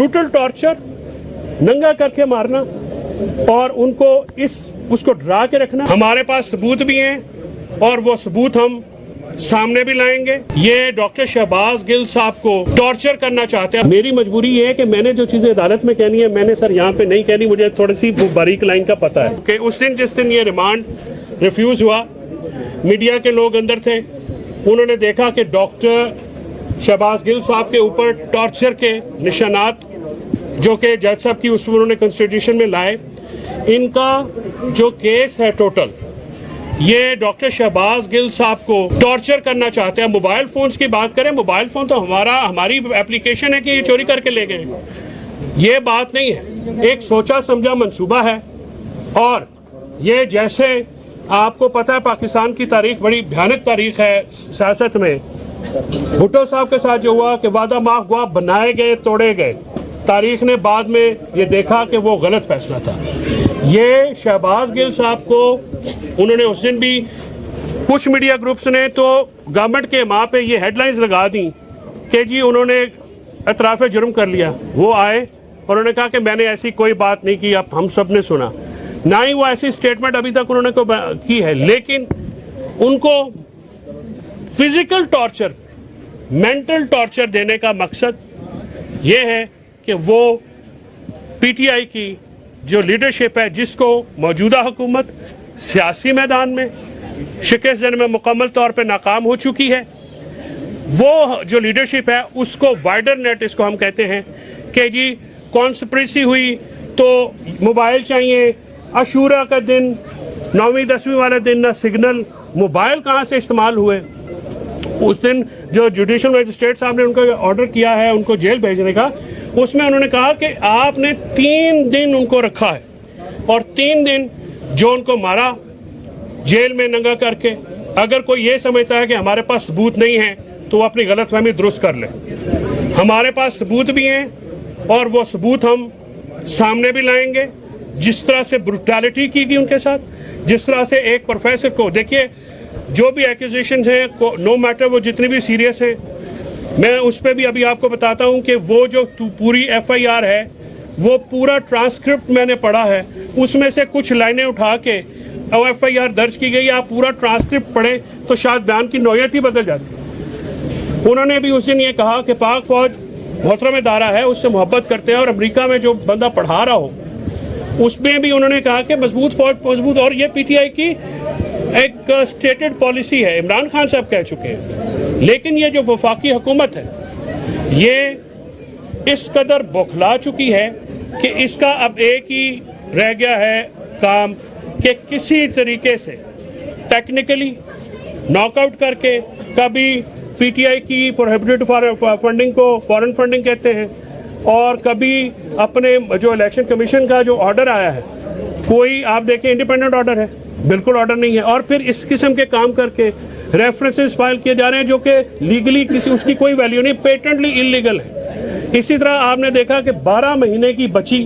Brutal torture, नंगा करके मारना और उनको उसको डरा के रखना। हमारे पास सबूत भी हैं और वो सबूत हम सामने भी लाएंगे। ये डॉक्टर शहबाज गिल साहब को टॉर्चर करना चाहते हैं। मेरी मजबूरी ये है कि मैंने जो चीजें अदालत में कहनी है मैंने सर यहाँ पे नहीं कहनी, मुझे थोड़ी सी बारीक लाइन का पता है कि उस दिन जिस दिन ये रिमांड रिफ्यूज हुआ, मीडिया के लोग अंदर थे, उन्होंने देखा कि डॉक्टर शहबाज गिल साहब के ऊपर टॉर्चर के निशानात जो कि जज साहब की उसमें उन्होंने कॉन्स्टिट्यूशन में लाए। इनका जो केस है टोटल, ये डॉक्टर शहबाज गिल साहब को टॉर्चर करना चाहते हैं। मोबाइल फोन्स की बात करें, मोबाइल फोन तो हमारी एप्लीकेशन है कि ये चोरी करके ले गए, ये बात नहीं है। एक सोचा समझा मंसूबा है। और ये जैसे आपको पता है पाकिस्तान की तारीख बड़ी भयानक तारीख है सियासत में। भुट्टो साहब के साथ जो हुआ कि वादा माफ गुआ बनाए गए, तोड़े गए। तारीख ने बाद में ये देखा कि वो गलत फैसला था। ये शहबाज गिल साहब को उन्होंने उस दिन भी कुछ मीडिया ग्रुप्स ने तो गवर्नमेंट के माँ पे ये हेडलाइंस लगा दी कि जी उन्होंने एतराफ़ जुर्म कर लिया। वो आए और उन्होंने कहा कि मैंने ऐसी कोई बात नहीं की। अब हम सब ने सुना, ना ही वो ऐसी स्टेटमेंट अभी तक उन्होंने की है, लेकिन उनको फिजिकल टॉर्चर, मेंटल टॉर्चर देने का मकसद ये है कि वो पीटीआई की जो लीडरशिप है, जिसको मौजूदा हुकूमत सियासी मैदान में शिकस्त देने में मुकम्मल तौर पे नाकाम हो चुकी है, वो जो लीडरशिप है उसको वाइडर नेट, इसको हम कहते हैं कि जी कॉन्स्पिरेसी हुई तो मोबाइल चाहिए। अशूरा का दिन, 9वीं 10वीं वाला दिन, ना सिग्नल, मोबाइल कहाँ से इस्तेमाल हुए। उस दिन जो जुडिशल मजिस्ट्रेट साहब ने उनको ऑर्डर किया है उनको जेल भेजने का, उसमें उन्होंने कहा कि आपने 3 दिन उनको रखा है और 3 दिन जो उनको मारा जेल में नंगा करके। अगर कोई ये समझता है कि हमारे पास सबूत नहीं है तो वो अपनी गलतफहमी दुरुस्त कर ले। हमारे पास सबूत भी हैं और वो सबूत हम सामने भी लाएंगे। जिस तरह से ब्रुटैलिटी की गई उनके साथ, जिस तरह से एक प्रोफेसर को, देखिए जो भी एक्यूजेशन है, नो मैटर वो जितनी भी सीरियस है, मैं उस पर भी अभी आपको बताता हूं कि वो जो पूरी एफआईआर है वो पूरा ट्रांसक्रिप्ट मैंने पढ़ा है, उसमें से कुछ लाइनें उठा के एफआईआर दर्ज की गई। आप पूरा ट्रांसक्रिप्ट पढ़े तो शायद बयान की नौयत ही बदल जाती। उन्होंने भी उस दिन ये कहा कि पाक फौज मोहतरम इदारा है, उससे मोहब्बत करते हैं और अमेरिका में जो बंदा पढ़ा रहा हो उसमें भी उन्होंने कहा कि मजबूत फौज मजबूत। और ये पीटीआई की एक स्टेटेड पॉलिसी है, इमरान खान साहब कह चुके हैं। लेकिन ये जो वफाकी हुकूमत है ये इस कदर बौखला चुकी है कि इसका अब एक ही रह गया है काम कि किसी तरीके से टेक्निकली नॉकआउट करके, कभी पीटीआई की प्रोहिबिटेड फंडिंग को फॉरेन फंडिंग कहते हैं, और कभी अपने जो इलेक्शन कमीशन का जो ऑर्डर आया है, कोई आप देखें इंडिपेंडेंट ऑर्डर है, बिल्कुल ऑर्डर नहीं है, और फिर इस किस्म के काम करके रेफरेंसेस फाइल किए जा रहे हैं जो कि लीगली किसी उसकी कोई वैल्यू नहीं, पेटेंटली इलीगल है। इसी तरह आपने देखा कि 12 महीने की बच्ची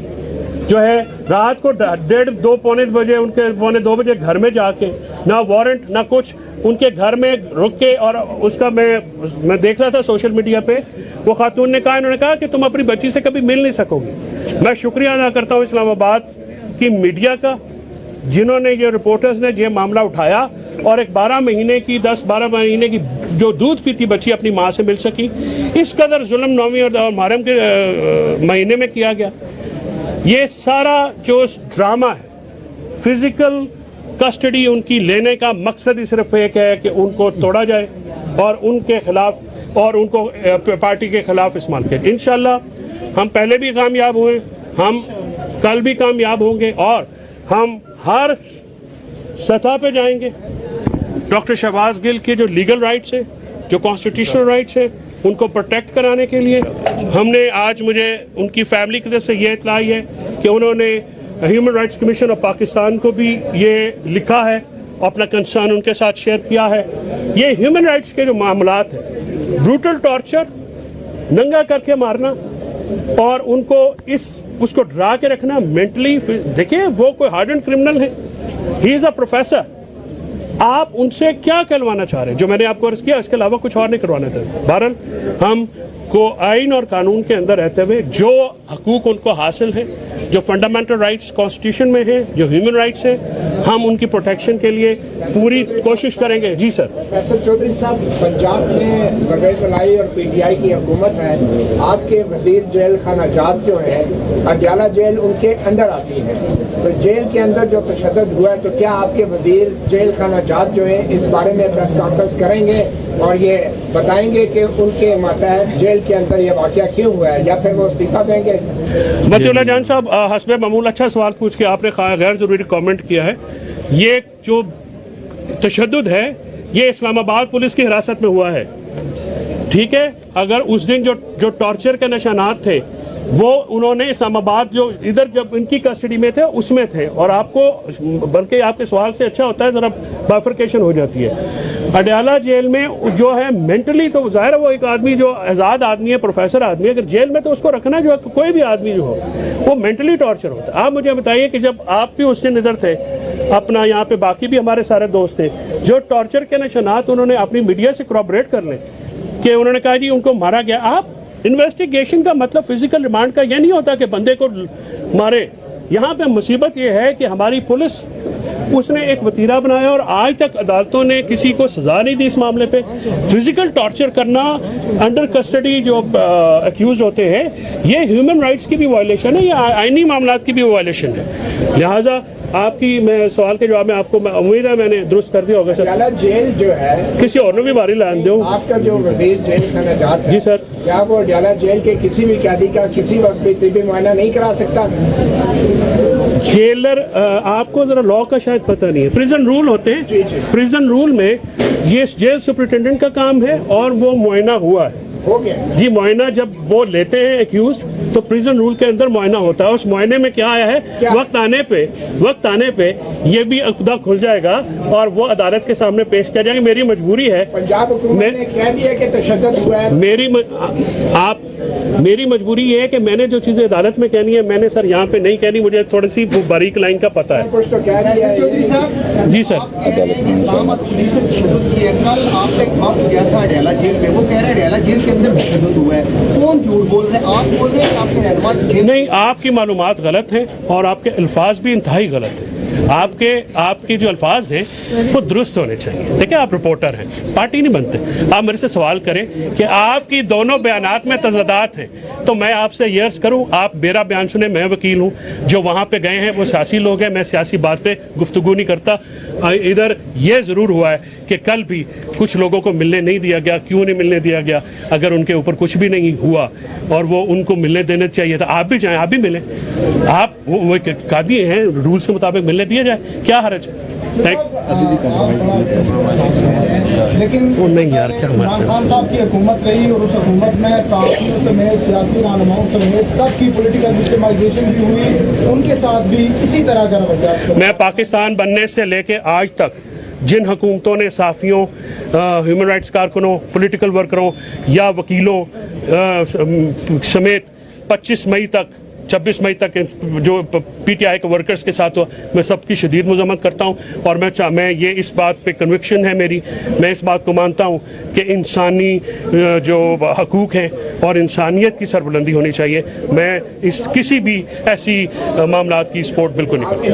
जो है रात को 1:30 पौने बजे उनके पौने 2 बजे घर में जाके, ना वारंट ना कुछ, उनके घर में रुक के, और उसका मैं देख रहा था सोशल मीडिया पे, वो खातून ने कहा, इन्होंने कहा कि तुम अपनी बच्ची से कभी मिल नहीं सकोगे। मैं शुक्रिया अदा करता हूँ इस्लामाबाद की मीडिया का, जिन्होंने ये रिपोर्टर्स ने ये मामला उठाया और एक 12 महीने की 10-12 महीने की जो दूध पीती बच्ची अपनी माँ से मिल सकी। इस कदर जुल्म 9वीं और मुहर्रम के महीने में किया गया। ये सारा जो ड्रामा है, फिजिकल कस्टडी उनकी लेने का मकसद ही सिर्फ एक है कि उनको तोड़ा जाए और उनके खिलाफ और उनको पार्टी के खिलाफ इस्तेमाल किया। इंशाल्लाह हम पहले भी कामयाब हुए, हम कल भी कामयाब होंगे और हम हर सतह पे जाएंगे। डॉक्टर शहबाज गिल के जो लीगल राइट्स हैं, जो कॉन्स्टिट्यूशनल राइट्स हैं, उनको प्रोटेक्ट कराने के लिए हमने आज, मुझे उनकी फैमिली की तरफ से ये इत्तला आई है कि उन्होंने human rights commission of Pakistan को भी ये लिखा है, अपना कंसर्न उनके साथ शेयर किया है। ये ह्यूमन राइट्स के जो मामलात हैं, ब्रूटल टॉर्चर, नंगा करके मारना और उनको उसको डरा के रखना मेंटली। देखिए वो कोई हार्डन क्रिमिनल है, ही इज अ प्रोफेसर। आप उनसे क्या कहलवाना चाह रहे हैं? जो मैंने आपको अर्ज किया इसके अलावा कुछ और नहीं करवाना था। बहरहाल हम को आइन और कानून के अंदर रहते हुए जो हकूक उनको हासिल है, जो फंडामेंटल राइट्स कॉन्स्टिट्यूशन में है, जो ह्यूमन राइट्स है, हम उनकी प्रोटेक्शन के लिए पूरी कोशिश करेंगे। जी सर। फैसल चौधरी साहब, पंजाब में बगैर मलाई और पीटीआई की हुकूमत है। आपके वजीर जेल खाना जात जो है, अडयाला जेल उनके अंडर आती है, तो जेल के अंदर जो तशद्दुद हुआ है, तो क्या आपके वजीर जेल खाना जात जो है इस बारे में प्रेस कॉन्फ्रेंस करेंगे और ये बताएंगे कि उनके मातहत जेल के अंदर ये वाक़या क्यों हुआ है, या फिर वो इस्तीफा देंगे? मतीउल्लाह जान साहब, हस्बे मामूल अच्छा सवाल पूछ के आपने गैर जरूरी कमेंट किया है। ये जो तशद्दुद है ये इस्लामाबाद पुलिस की हिरासत में हुआ है, ठीक है। अगर उस दिन जो टॉर्चर के निशानात थे वो उन्होंने इस्लामाबाद जो इधर जब इनकी कस्टडी में थे उसमें थे, और आपको बल्कि आपके सवाल से अच्छा होता है जरा बाइफरकेशन हो जाती है। अडयाला जेल में जो है मेंटली तो जाहिर है वो एक आदमी जो आज़ाद आदमी है, प्रोफेसर आदमी है, अगर जेल में तो उसको रखना जो कोई भी आदमी जो हो वो मेंटली टॉर्चर होता है। आप मुझे बताइए कि जब आप भी उस दिन इधर थे, अपना यहाँ पे बाकी भी हमारे सारे दोस्त थे, जो टॉर्चर के निशानात उन्होंने अपनी मीडिया से कॉर्पोरेट कर ले कि उन्होंने कहा जी उनको मारा गया। आप इन्वेस्टिगेशन का मतलब फिजिकल रिमांड का यह नहीं होता कि बंदे को मारे। यहाँ पे मुसीबत यह है कि हमारी पुलिस उसने एक वतीरा बनाया और आज तक अदालतों ने किसी को सजा नहीं दी इस मामले पे। फिजिकल टॉर्चर करना अंडर कस्टडी जो अक्यूज होते हैं, ये ह्यूमन राइट्स की भी वायलेशन है, ये आईनी मामलात की भी वायलेशन है। लिहाजा आपकी मैं सवाल के जवाब में आपको उम्मीद है मैंने दुरुस्त कर दिया होगा सर। अडयाला जेल जो है, किसी और ने भी बारी लान दो। आपका जो वजीर जेल खाना जात है, जी सर, क्या वो अडयाला जेल के किसी भी कैदी का किसी वक्त भी तिब्बी मुआयना नहीं करा सकता? जेलर आपको जरा लॉ का शायद पता नहीं है, प्रिजन रूल होते हैं, प्रिजन रूल में ये जेल सुपरिटेंडेंट का काम है और वो मुआयना हुआ है। हो गया जी, मुआयना जब वो लेते हैं एक्यूज तो प्रिजन रूल के अंदर मुआयना होता है। उस मुआयने में क्या आया है, वक्त आने पे ये भी अक़दा खुल जाएगा और वो अदालत के सामने पेश किया जाएगा। मेरी मजबूरी है, पंजाब हुकूमत ने कह दिया कि तशद्दुद हुआ है। मेरी मजबूरी ये है कि मैंने जो चीज़ें अदालत में कहनी है मैंने सर यहाँ पे नहीं कहनी, मुझे थोड़ी सी बारीक लाइन का पता है। कुछ तो कह दिया है। चौधरी साहब, जी सर, इस्लाम और पुलिस से तशद्दुद की है। कल आपसे एक वक्त गया था अडयाला जेल में, वो कह रहे हैं अडयाला जेल के अंदर तशद्दुद हुआ है। कौन झूठ बोल रहे हैं? आप बोल रहे हैं कि आपके रहनुमा जेल? नहीं, आपकी मालूमात गलत हैं और आपके अल्फाज भी इंतहाई गलत हैं। आपके जो अल्फाज हैं वो दुरुस्त होने चाहिए। देखिए, आप रिपोर्टर हैं, पार्टी नहीं बनते। आप मेरे से सवाल करें कि आपकी दोनों बयानात में तज़ादात हैं तो मैं आपसे ये अर्ज़ करूं, आप मेरा बयान सुने, मैं वकील हूं, जो वहां पे गए हैं वो सियासी लोग हैं, मैं सियासी बात पे गुफ्तगू नहीं करता। इधर ये ज़रूर हुआ है कि कल भी कुछ लोगों को मिलने नहीं दिया गया। क्यों नहीं मिलने दिया गया? अगर उनके ऊपर कुछ भी नहीं हुआ और वो उनको मिलने देना चाहिए था, आप भी जाएं, आप भी मिलें। आप वो कादी हैं, रूल्स के मुताबिक मिलने दिया जाए, क्या हर्ज है? लेकिन वो नहीं यार, क्या इमरान खान साहब की हुकूमत रही और उस हुकूमत में साथियों समेत सियासी रहनुमाओं समेत सबकी पॉलिटिकल विक्टिमाइजेशन भी हुई, उनके साथ भी इसी तरह का रवैया। मैं पाकिस्तान बनने से लेके आज तक जिन हुकूमतों ने साफ़ियों, ह्यूमन राइट्स कारकुनों, पॉलिटिकल वर्करों या वकीलों समेत 26 मई तक जो पीटीआई के वर्कर्स के साथ हुआ, मैं सबकी शदीद मज़म्मत करता हूँ। और मैं ये इस बात पे कन्विक्शन है मेरी, मैं इस बात को मानता हूँ कि इंसानी जो हकूक़ हैं और इंसानियत की सरबुलंदी होनी चाहिए। मैं किसी भी ऐसी मामलात की सपोर्ट बिल्कुल नहीं करता।